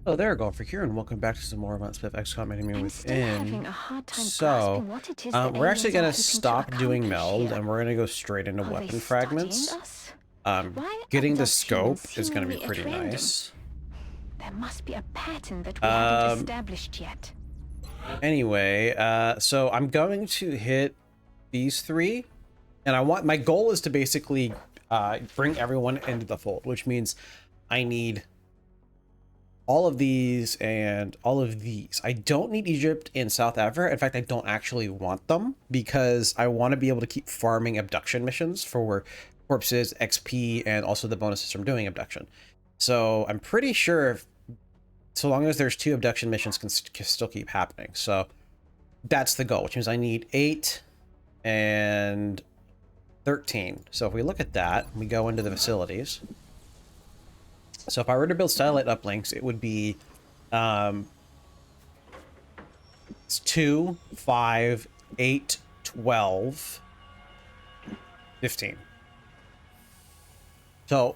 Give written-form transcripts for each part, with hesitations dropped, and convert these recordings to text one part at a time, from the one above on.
Oh, there we go, for here, and welcome back to some more about XCOM Enemy I'm still Within. having a hard time So, grasping what it is the we're actually aliens are gonna hoping to stop doing accomplish meld, here. and we're gonna go straight into Are they weapon studying fragments. us? Why Getting the abduct humans scope is gonna be seemingly at pretty random? nice. There must be a pattern that we haven't Um, established yet. anyway, so I'm going to hit these three, and my goal is to basically, bring everyone into the fold, which means I need all of these and all of these. I don't need Egypt and South Africa. In fact, I don't actually want them because I want to be able to keep farming abduction missions for corpses, XP, and also the bonuses from doing abduction. So I'm pretty sure so long as there's 2 abduction missions can still keep happening. So that's the goal, which means I need 8 and 13. So if we look at that, we go into the facilities. So if I were to build satellite uplinks, it would be it's 2, 5, 8, 12, 15. So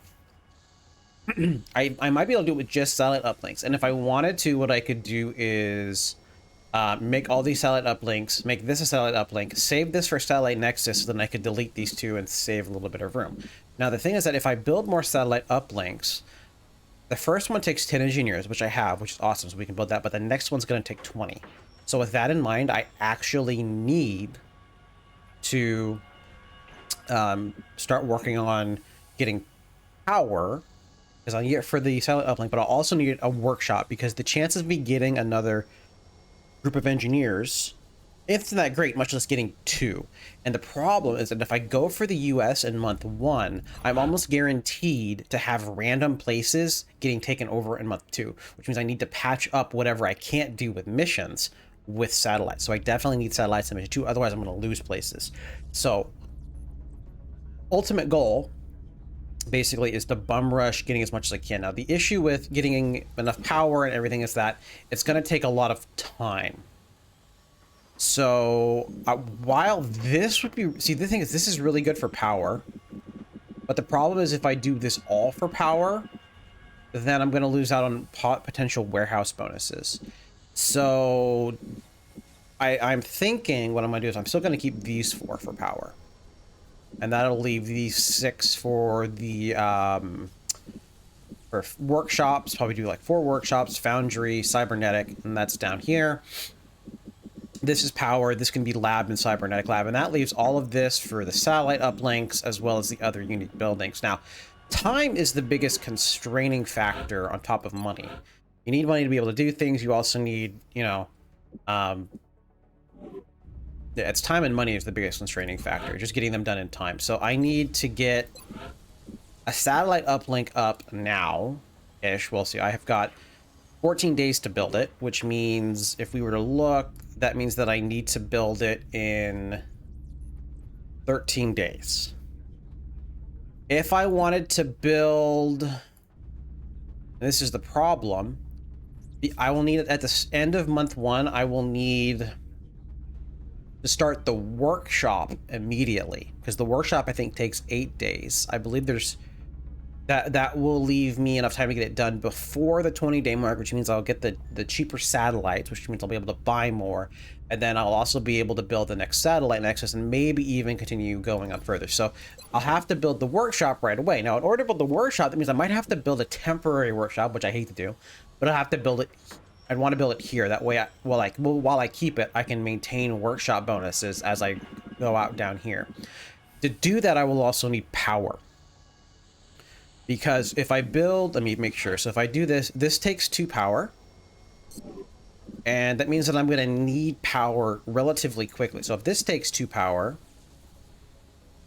I might be able to do it with just satellite uplinks. And if I wanted to, what I could do is make all these satellite uplinks, make this a satellite uplink, save this for satellite nexus, so then I could delete these 2 and save a little bit of room. Now the thing is that if I build more satellite uplinks, the first one takes 10 engineers, which I have, which is awesome, so we can build that, but the next one's going to take 20. So with that in mind, I actually need to start working on getting power, because I'll get for the satellite uplink, but I'll also need a workshop, because the chances of me getting another group of engineers isn't that great, much less getting 2. And the problem is that if I go for the US in month 1, I'm almost guaranteed to have random places getting taken over in month 2, which means I need to patch up whatever I can't do with missions with satellites. So I definitely need satellites in mission 2, otherwise I'm going to lose places. So ultimate goal basically is to bum rush getting as much as I can. Now the issue with getting enough power and everything is that it's going to take a lot of time. So while this would be, see, the thing is, this is really good for power, but the problem is if I do this all for power, then I'm going to lose out on potential warehouse bonuses. So I'm thinking what I'm going to do is I'm still going to keep these 4 for power, and that'll leave these 6 for the for workshops. Probably do like 4 workshops, foundry, cybernetic, and that's down here. This is power. This can be lab and cybernetic lab, and that leaves all of this for the satellite uplinks as well as the other unique buildings. Now, time is the biggest constraining factor on top of money. You need money to be able to do things. You also need, you know, yeah, it's time and money is the biggest constraining factor. Just getting them done in time. So I need to get a satellite uplink up now-ish. We'll see. I have got 14 days to build it, which means if we were to look, that means that I need to build it in 13 days. If I wanted to build, and this is the problem, I will need, at the end of month 1, I will need to start the workshop immediately, because the workshop I think takes 8 days. I believe there's that will leave me enough time to get it done before the 20-day mark, which means I'll get the cheaper satellites, which means I'll be able to buy more, and then I'll also be able to build the next satellite nexus and maybe even continue going up further. So I'll have to build the workshop right away. Now, in order to build the workshop, that means I might have to build a temporary workshop, which I hate to do, but I'll have to build it. I'd want to build it here. That way, while I keep it, I can maintain workshop bonuses as I go out down here. To do that, I will also need power. Because if I build, let me make sure. So if I do this, this takes 2 power. And that means that I'm going to need power relatively quickly. So if this takes 2 power,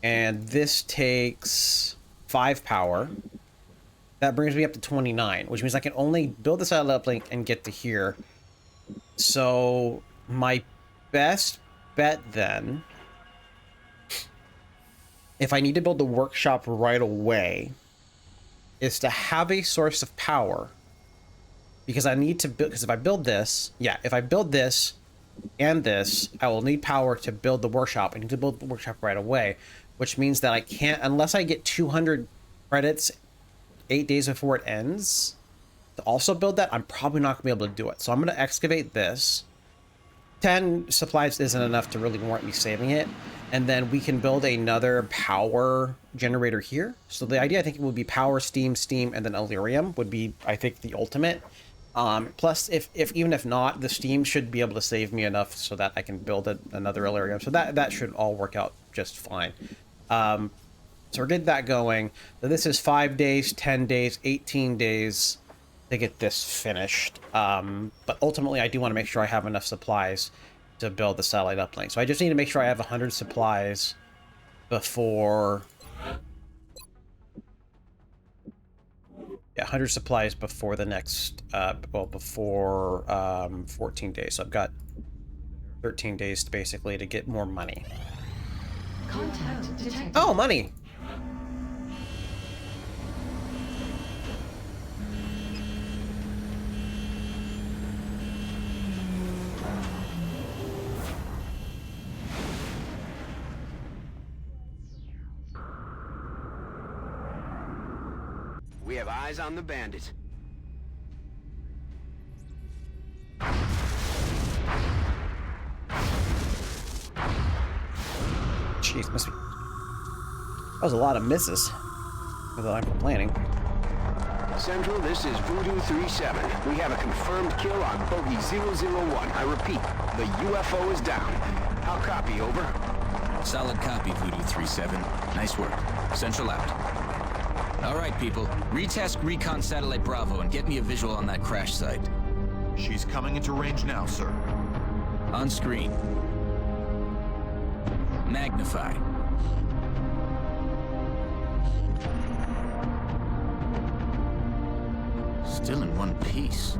and this takes 5 power, that brings me up to 29, which means I can only build the satellite uplink and get to here. So my best bet then, if I need to build the workshop right away, is to have a source of power, because I need to build, because if I build this, yeah, if I build this and this, I will need power to build the workshop. I need to build the workshop right away, which means that I can't, unless I get 200 credits 8 days before it ends, to also build that, I'm probably not gonna be able to do it. So I'm gonna excavate this. 10 supplies isn't enough to really warrant me saving it. And then we can build another power generator here. So the idea, I think, would be power, steam, and then Illyrium would be, I think, the ultimate. Plus, if even if not, the steam should be able to save me enough so that I can build another Illyrium. So that should all work out just fine. So we're getting that going. So this is 5 days, 10 days, 18 days to get this finished. But ultimately, I do want to make sure I have enough supplies to build the satellite uplink. So I just need to make sure I have 100 supplies before... Yeah, 100 supplies before the next, before 14 days. So I've got 13 days basically to get more money. Contact detected. Oh, money! We have eyes on the bandit. Jeez, must be... That was a lot of misses. Not that I'm complaining. Central, this is Voodoo 3-7. We have a confirmed kill on Bogey 001. I repeat, the UFO is down. How copy, over? Solid copy, Voodoo 3-7. Nice work. Central out. All right, people. Retask Recon Satellite Bravo and get me a visual on that crash site. She's coming into range now, sir. On screen. Magnify. Still in one piece.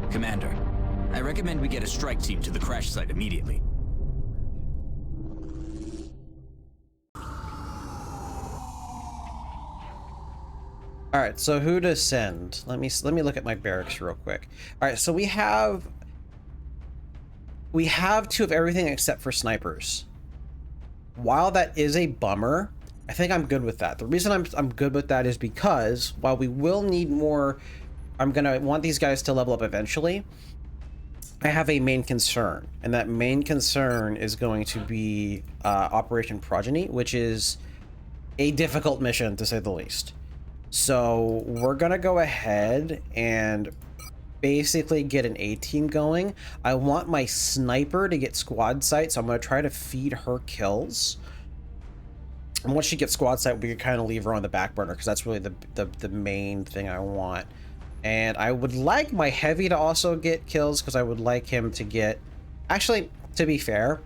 Commander, I recommend we get a strike team to the crash site immediately. All right, so who to send? Let me look at my barracks real quick. All right, so we have 2 of everything except for snipers. While that is a bummer, I think I'm good with that. The reason I'm good with that is because while we will need more, I'm gonna want these guys to level up eventually. I have a main concern, and that main concern is going to be Operation Progeny, which is a difficult mission to say the least. So we're gonna go ahead and basically get an A-team going. I want my sniper to get squad sight, so I'm gonna try to feed her kills. And once she gets squad sight, we can kind of leave her on the back burner because that's really the main thing I want. And I would like my heavy to also get kills because I would like him to get... Actually, to be fair,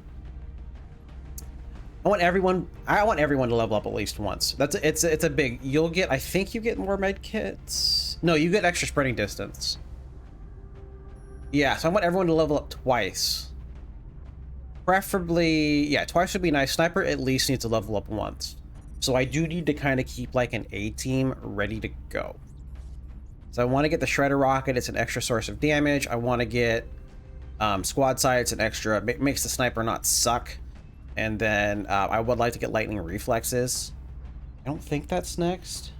I want everyone to level up at least once. It's a big... You'll get... I think you get more med kits. No, you get extra sprinting distance. Yeah, so I want everyone to level up twice. Preferably... Yeah, twice would be nice. Sniper at least needs to level up once. So I do need to kind of keep like an A-team ready to go. So I want to get the Shredder Rocket. It's an extra source of damage. I want to get squad sights, an extra... Makes the sniper not suck. And then I would like to get lightning reflexes. I don't think that's next.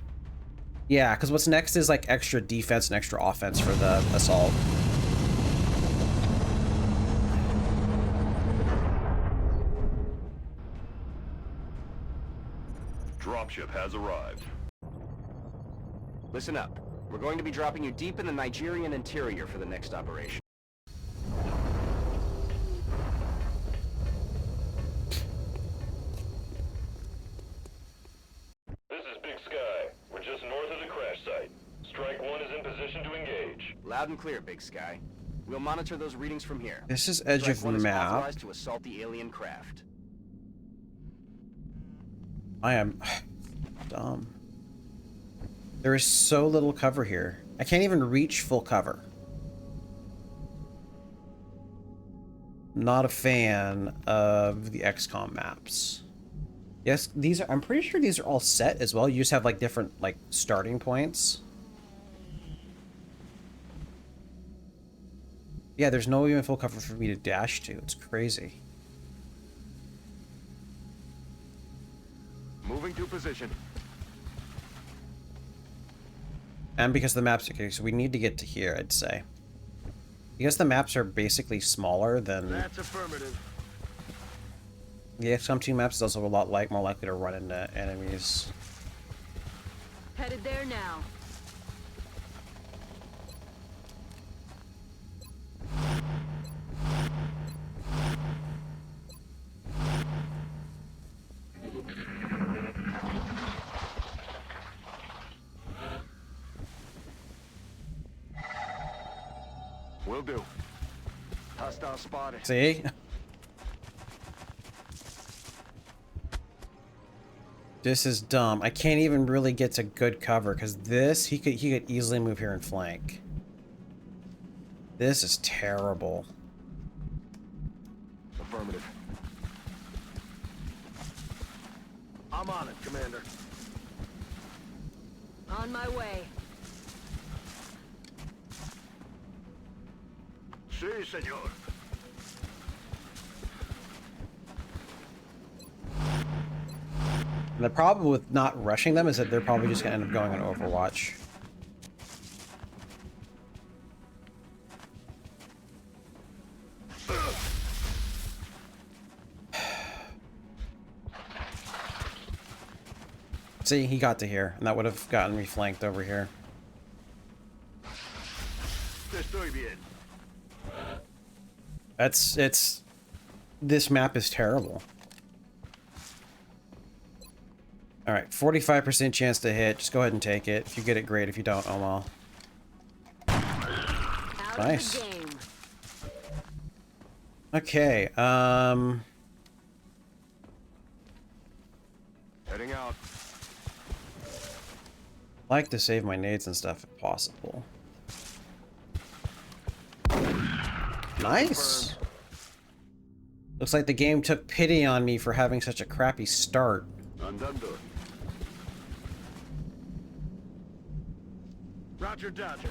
Yeah, because what's next is like extra defense and extra offense for the assault. Dropship has arrived. Listen up. We're going to be dropping you deep in the Nigerian interior for the next operation. This is Big Sky. We're just north of the crash site. Strike 1 is in position to engage. Loud and clear, Big Sky. We'll monitor those readings from here. This is edge Strike of 1 is map. authorized to assault the alien craft. I am dumb. There is so little cover here. I can't even reach full cover. Not a fan of the XCOM maps. Yes, these are... I'm pretty sure these are all set as well. You just have like different like starting points. Yeah, there's no even full cover for me to dash to. It's crazy. Moving to position. And because the maps, okay, so we need to get to here, I'd say. Because the maps are basically smaller than... That's affirmative. The XCOM 2 maps is also a lot more likely to run into enemies. Headed there now. Will do. Hostile spotted. See? This is dumb. I can't even really get to good cover because this he could easily move here and flank. This is terrible. Affirmative. I'm on it, Commander. On my way. Si, senor. And the problem with not rushing them is that they're probably just going to end up going on Overwatch. See, he got to here, and that would have gotten me flanked over here. Estoy bien. This map is terrible. Alright, 45% chance to hit. Just go ahead and take it. If you get it, great. If you don't, oh well. Out Nice. of the game. Okay, Heading out. like to save my nades and stuff if possible. Nice! Looks like the game took pity on me for having such a crappy start. Andando. Roger, Dodger.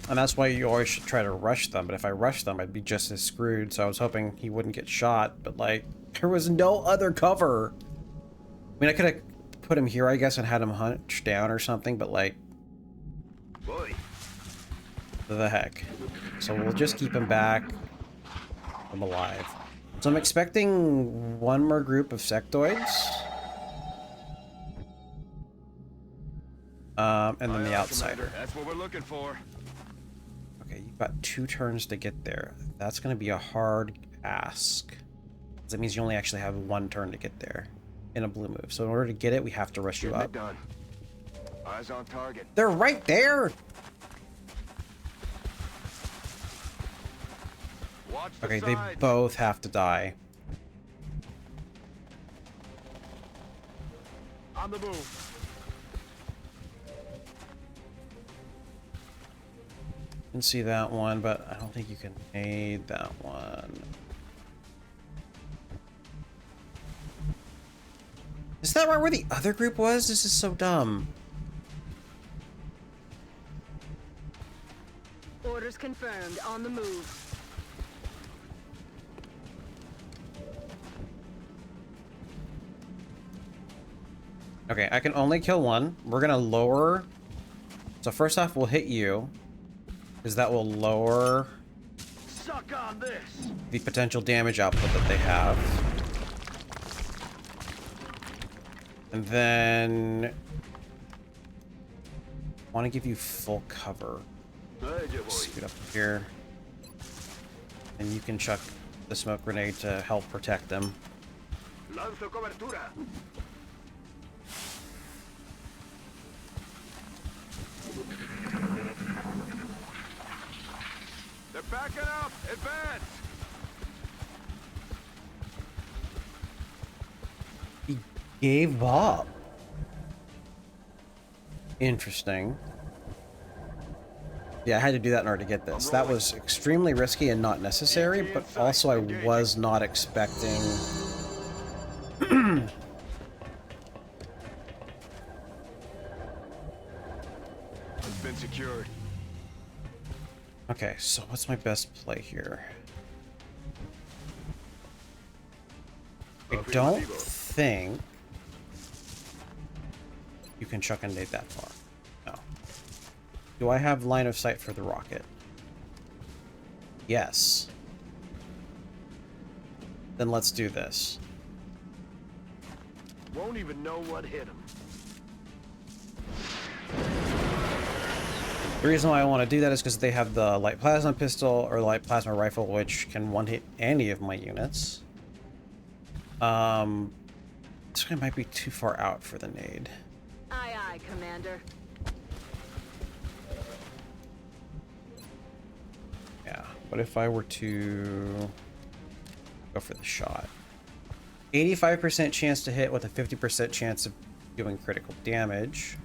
And that's why you always should try to rush them, but if I rushed them, I'd be just as screwed, so I was hoping he wouldn't get shot, but like, there was no other cover! I mean, I could have put him here, I guess, and had him hunch down or something, but like, Boy. the heck. So we'll just keep him back. I'm alive. So I'm expecting one more group of sectoids. And then the outsider. That's what we're looking for. Okay, you've got 2 turns to get there. That's going to be a hard ask. That means you only actually have 1 turn to get there in a blue move. So in order to get it, we have to rush you Getting it up. done. Eyes on target. They're right there! Watch the Okay, they sides. both have to die. On the move. Can see that one, but I don't think you can nade that one. Is that right where the other group was? This is so dumb. Orders confirmed. On the move. Okay, I can only kill one. We're gonna lower. So first off, we'll hit you, because that will lower Suck on this. the potential damage output that they have. And then I want to give you full cover. Scoot up here. And you can chuck the smoke grenade to help protect them. Lanzo cobertura. They're backing up. Advance. He gave up. Interesting. Yeah, I had to do that in order to get this. That was extremely risky and not necessary, but also I was not expecting... Has been secured. Okay, so what's my best play here? I don't think you can chuck and nade that far. No. Do I have line of sight for the rocket? Yes. Then let's do this. Won't even know what hit him. The reason why I want to do that is because they have the light plasma pistol or light plasma rifle, which can one-hit any of my units. This guy might be too far out for the nade. Aye, aye, Commander. Yeah, what if I were to go for the shot? 85% chance to hit with a 50% chance of doing critical damage.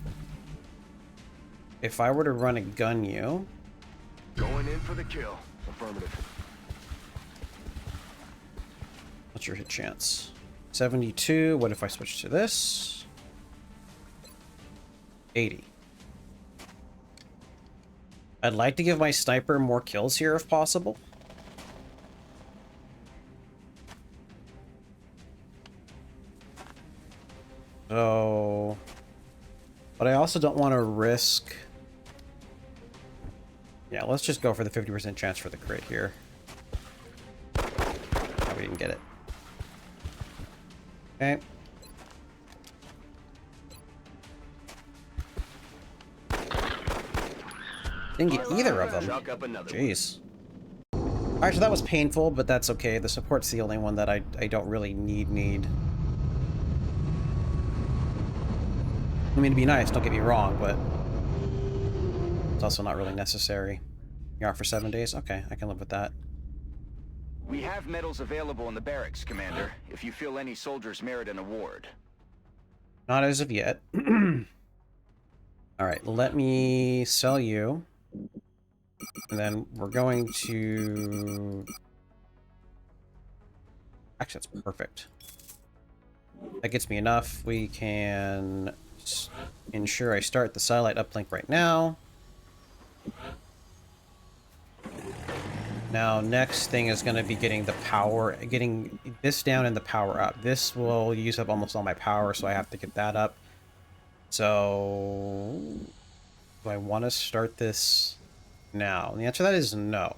If I were to run a gun you... Going in for the kill. Affirmative. What's your hit chance? 72. What if I switch to this? 80. I'd like to give my sniper more kills here if possible. So... But I also don't want to risk... Yeah, let's just go for the 50% chance for the crit here. Oh, we didn't get it. Okay. Didn't get either of them. Chalk up another one. Jeez. Alright, so that was painful, but that's okay. The support's the only one that I don't really need. I mean, it'd be nice, don't get me wrong, but it's also not really necessary. You're out for 7 days? Okay, I can live with that. We have medals available in the barracks, Commander, if you feel any soldiers merit an award. Not as of yet. Alright, let me sell you. And then we're going to... Actually, that's perfect. That gets me enough. We can ensure I start the satellite uplink right now. Now, next thing is going to be getting the power, getting this down and the power up. This will use up almost all my power, so I have to get that up. So, do I want to start this now? And the answer to that is no.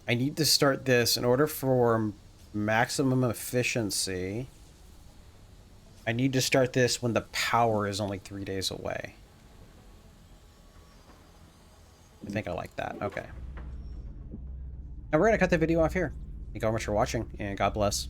I need to start this in order for maximum efficiency. I need to start this when the power is only 3 days away. I think I like that. Okay. And we're going to cut the video off here. Thank you very much for watching, and God bless.